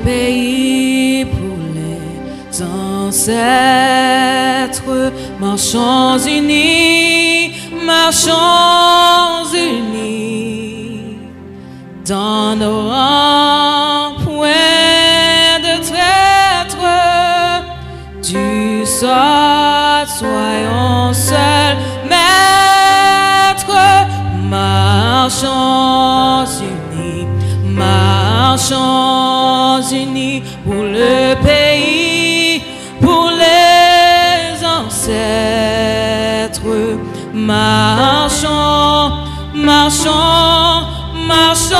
pays pour les ancêtres. Marchons unis, marchons unis dans nos rangs, point de traître. Du sort, soyons seuls maîtres. Marchons unis, marchons unis pour le pays, pour les ancêtres. Marchons, marchons, marchons.